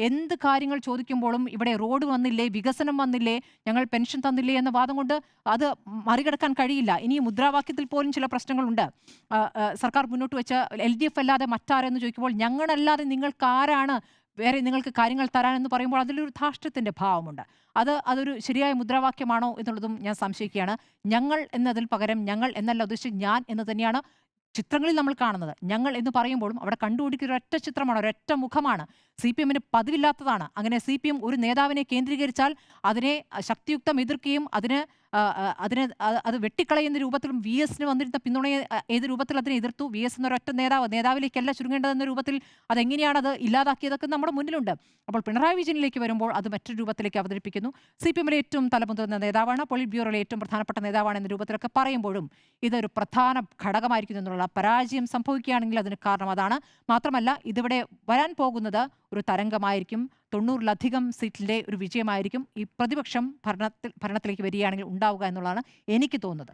എന്ത് കാര്യങ്ങൾ ചോദിക്കുമ്പോഴും ഇവിടെ റോഡ് വന്നില്ലേ, വികസനം വന്നില്ലേ, ഞങ്ങൾ പെൻഷൻ തന്നില്ലേ എന്ന വാദം കൊണ്ട് അത് മറികടക്കാൻ കഴിയില്ല. ഇനി മുദ്രാവാക്യത്തിൽ പോലും ചില പ്രശ്നങ്ങളുണ്ട്. സർക്കാർ മുന്നോട്ട് വെച്ച LDF അല്ലാതെ മറ്റാരെന്ന് ചോദിക്കുമ്പോൾ ഞങ്ങളല്ലാതെ നിങ്ങൾക്കാരാണ് വേറെ നിങ്ങൾക്ക് കാര്യങ്ങൾ തരാനെന്ന് പറയുമ്പോൾ അതിലൊരു ധാർഷ്ട്യത്തിന്റെ ഭാവമുണ്ട്. അതൊരു ശരിയായ മുദ്രാവാക്യമാണോ എന്നുള്ളതും ഞാൻ സംശയിക്കുകയാണ്. ഞങ്ങൾ എന്നതിൽ പകരം ഞങ്ങൾ എന്നല്ല ഉദ്ദേശിച്ച് ഞാൻ എന്ന് തന്നെയാണ് ചിത്രങ്ങളിൽ നമ്മൾ കാണുന്നത്. ഞങ്ങൾ എന്ന് പറയുമ്പോഴും അവിടെ കണ്ടുപിടിക്കുന്ന ഒരൊറ്റ ചിത്രമാണ്, ഒരൊറ്റ മുഖമാണ്. CPMന് പതിവില്ലാത്തതാണ്. അങ്ങനെ CPM ഒരു നേതാവിനെ കേന്ദ്രീകരിച്ചാൽ അതിനെ ശക്തിയുക്തം എതിർക്കുകയും അതിനെ അത് വെട്ടിക്കളയുന്ന രൂപത്തിലും VSന് വന്നിരുന്ന പിന്തുണയെ ഏത് രൂപത്തിൽ അതിനെ എതിർത്തു, VS എന്നൊരൊറ്റ നേതാവിലേക്കല്ല ചുരുങ്ങേണ്ടതെന്ന രൂപത്തിൽ അതെങ്ങനെയാണത് ഇല്ലാതാക്കിയതൊക്കെ നമ്മുടെ മുന്നിലുണ്ട്. അപ്പോൾ പിണറായി വിജയനിലേക്ക് വരുമ്പോൾ അത് മറ്റൊരു രൂപത്തിലേക്ക് അവതരിപ്പിക്കുന്നു. CPMലെ ഏറ്റവും തലമുതിർന്ന നേതാവാണ്, പോളിറ്റ് ബ്യൂറോയിലെ ഏറ്റവും പ്രധാനപ്പെട്ട നേതാവാണ് എന്ന രൂപത്തിലൊക്കെ പറയുമ്പോഴും ഇതൊരു പ്രധാന ഘടകമായിരിക്കും എന്നുള്ള പരാജയം സംഭവിക്കുകയാണെങ്കിൽ അതിന് കാരണം അതാണ്. മാത്രമല്ല ഇതിവിടെ വരാൻ പോകുന്നത് ഒരു തരംഗമായിരിക്കും. 90-ലധികം സീറ്റിന്റെ ഒരു വിജയമായിരിക്കും ഈ പ്രതിപക്ഷം ഭരണത്തിലേക്ക് വരികയാണെങ്കിൽ ഉണ്ടാവുക എന്നുള്ളതാണ് എനിക്ക് തോന്നുന്നത്.